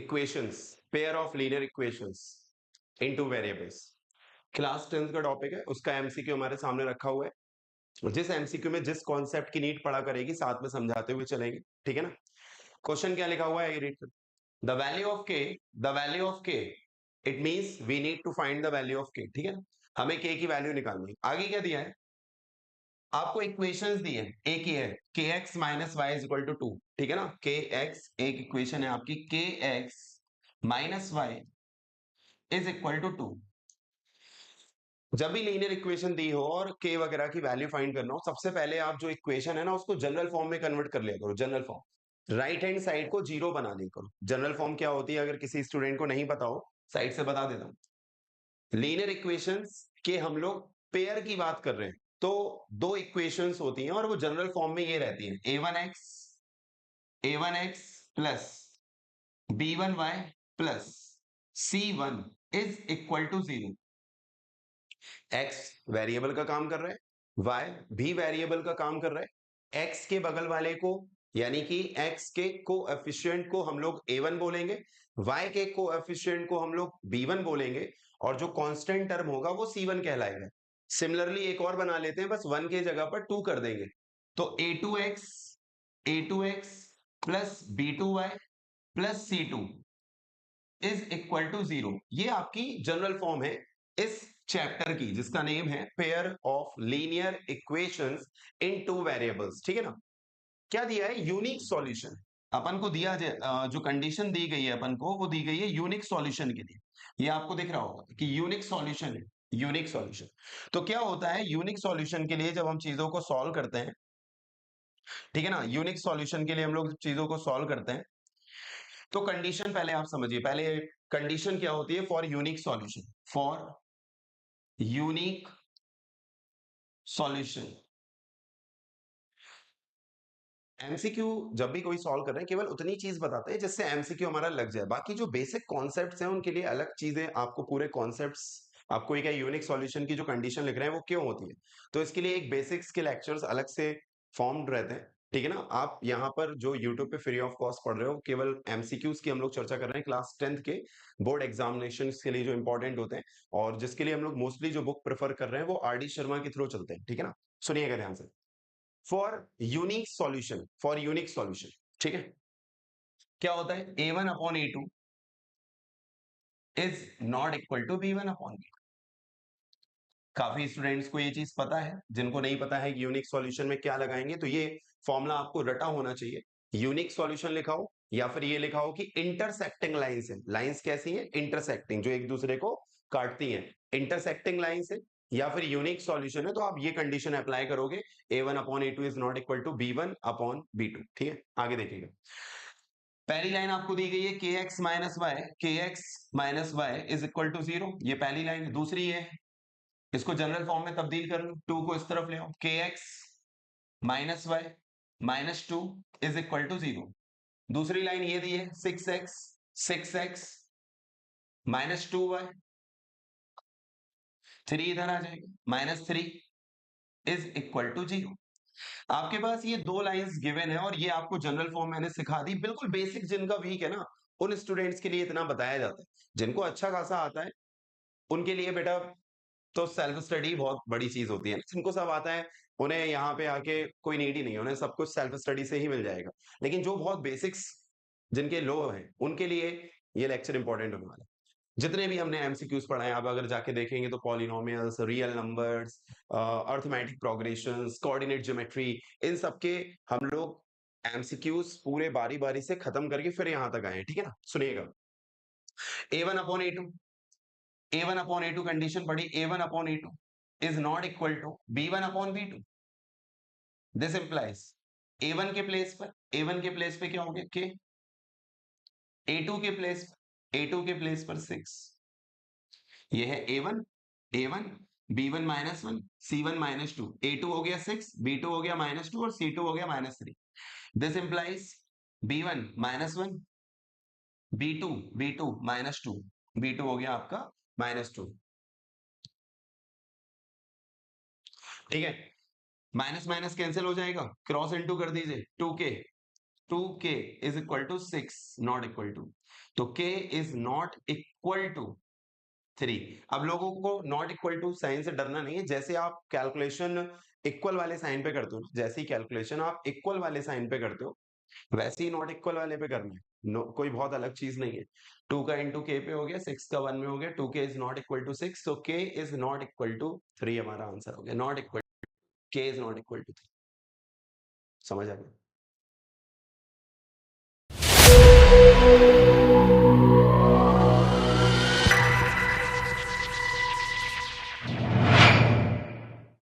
Equations, pair of linear equations in two variables. Class 10th का topic है, उसका MCQ हमारे सामने रखा हुआ है। जिस एमसीक्यू में जिस कॉन्सेप्ट की नीड पड़ा करेगी साथ में समझाते हुए चलेंगे, ठीक है ना। क्वेश्चन क्या लिखा हुआ है, read. The value of K, the value of K, it means we need to find the value of K, ठीक है ना। हमें के की वैल्यू निकालनी है। आगे क्या दिया है, आपको इक्वेशंस दी है, एक ही है, K X minus Y is equal to 2, ठीक है ना। के एक्स एक इक्वेशन है आपकी, K X minus Y is equal to 2। जब भी लीनियर इक्वेशन दी हो और के वगैरह की वैल्यू फाइंड करना हो, सबसे पहले आप जो इक्वेशन है ना उसको जनरल फॉर्म में कन्वर्ट कर लिया करो। General form, right hand side को जीरो बना लिया करो। जनरल फॉर्म क्या होती है, अगर किसी स्टूडेंट को नहीं पता हो, साइड से बता देता हूं। लीनियर इक्वेशंस के हम लोग पेयर की बात कर रहे हैं, तो दो इक्वेशंस होती हैं और वो जनरल फॉर्म में ये रहती है, a1x plus b1y plus c1 is equal to 0। x variable का काम कर रहा है, y भी वेरिएबल का काम कर रहा है। x के बगल वाले को यानी कि x के कोएफिशिएंट को हम लोग a1 बोलेंगे, y के कोएफिशिएंट को हम लोग b1 बोलेंगे, और जो कांस्टेंट टर्म होगा वो c1 कहलाएगा। सिमिलरली एक और बना लेते हैं, बस 1 के जगह पर 2 कर देंगे, तो a2x plus b2y plus c2 is equal to 0। ये आपकी जनरल फॉर्म है इस चैप्टर की, जिसका नेम है pair of linear equations in two variables, ठीक है ना। क्या दिया है, यूनिक सॉल्यूशन। अपन को दिया जो कंडीशन दी गई है अपन को, वो दी गई है यूनिक सॉल्यूशन के लिए। ये आपको दिख रहा होगा कि यूनिक सॉल्यूशन है, यूनिक सॉल्यूशन। तो क्या होता है यूनिक सॉल्यूशन के लिए, जब हम चीजों को सॉल्व करते हैं, ठीक है ना, यूनिक सॉल्यूशन के लिए हम लोग चीजों को सॉल्व करते हैं, तो कंडीशन पहले आप समझिए। पहले कंडीशन क्या होती है for unique solution, for unique solution. MCQ जब भी कोई सॉल्व कर रहे हैं, केवल उतनी चीज बताते हैं जिससे एमसीक्यू हमारा लग जाए। बाकी जो बेसिक कॉन्सेप्ट्स हैं उनके लिए अलग चीजें, आपको पूरे कॉन्सेप्ट्स, आपको एक यूनिक सॉल्यूशन की जो कंडीशन लिख रहे हैं वो क्यों होती है, तो इसके लिए एक बेसिक्स के लेक्चर्स अलग से फॉर्म्ड रहते हैं, ठीक है ना। आप यहाँ पर जो यूट्यूब पे फ्री ऑफ कॉस्ट पढ़ रहे हो, केवल एमसीक्यूज की हम लोग चर्चा कर रहे हैं क्लास 10th के बोर्ड एग्जामिनेशन के लिए जो इंपॉर्टेंट होते हैं, और जिसके लिए हम लोग मोस्टली जो बुक प्रेफर कर रहे हैं वो आर डी शर्मा के थ्रू चलते हैं, ठीक है ना। सुनिएगा ध्यान से, for unique solution, for unique solution, ठीक है। क्या होता है, a1 upon a2 is not equal to b1 upon b2। काफी स्टूडेंट्स को ये चीज पता है, जिनको नहीं पता है कि यूनिक सॉल्यूशन में क्या लगाएंगे, तो ये फॉर्मूला आपको रटा होना चाहिए। यूनिक सॉल्यूशन लिखा हो, या फिर ये लिखा हो कि इंटरसेक्टिंग लाइंस है। लाइंस कैसी हैं, इंटरसेक्टिंग, जो एक दूसरे को काटती हैं, इंटरसेक्टिंग लाइंस है, या फिर यूनिक सॉल्यूशन है, तो आप ये कंडीशन अप्लाई करोगे, a1 upon a2 is not equal to b1 upon b2, ठीक है। आगे देखिएगा, पहली लाइन आपको दी गई है K X minus Y is equal to 0, ये पहली लाइन है। दूसरी है, इसको जनरल फॉर्म में तब्दील कर लो, 2 को इस तरफ ले आओ, K X minus Y minus 2 is equal to 0। दूसरी लाइन ये दी है, 6x माइनस 2y, 3 इधर आ जाएगा, -3 इज इक्वल टू 0। आपके पास ये दो लाइंस गिवन है, और ये आपको जनरल फॉर्म मैंने सिखा दी, बिल्कुल बेसिक। जिनका वीक है ना, उन स्टूडेंट्स के लिए इतना बताया जाता है। जिनको अच्छा खासा आता है उनके लिए बेटा तो सेल्फ स्टडी बहुत बड़ी चीज होती है। जिनको सब आता है उन्हें यहाँ पे आके कोई नीड ही नहीं है, उन्हें सब कुछ सेल्फ स्टडी से ही मिल जाएगा। लेकिन जो बहुत बेसिक्स जिनके लो है, उनके लिए ये लेक्चर इंपॉर्टेंट होने वाला है। जितने भी हमने एमसीक्यूज पढ़ाए, आप अगर जाके देखेंगे तो polynomials, real numbers, arithmetic progressions, coordinate geometry, इन सब के हम लोग एमसीक्यूज पूरे बारी बारी से खत्म करके फिर यहां तक आए हैं, ठीक है ना। सुनिएगा, a1 upon a2, a1 upon a2 condition पढ़ी, a1 upon a2 is not equal to b1 upon b2। This implies a1 के प्लेस पर, a1 के प्लेस पे क्या हो गया, के, a2 के प्लेस पर, a2 के प्लेस पर 6, ये है a1, a1 b1 -1 c1 -2, a2 हो गया 6, b2 हो गया -2 और c2 हो गया -3। This implies b1 -1 b2 -2, b2 हो गया आपका -2, ठीक है। माइनस माइनस कैंसिल हो जाएगा, क्रॉस इनटू कर दीजिए, 2k 2k is equal to 6 not equal to, तो k is not equal to 3। अब लोगों को नॉट इक्वल टू साइन से डरना नहीं है, जैसे आप कैलकुलेशन इक्वल वाले साइन पे करते हो ना, जैसे ही कैलकुलेशन आप इक्वल वाले साइन पे करते हो वैसे ही नॉट इक्वल वाले पे करना है। कोई बहुत अलग चीज नहीं है। 2 का इंटू के पे हो गया, 6 का 1 में हो गया, 2k is not equal to 6, so k is not equal to 3 हमारा आंसर हो गया। Not equal, k is not equal to 3। समझ आ गया?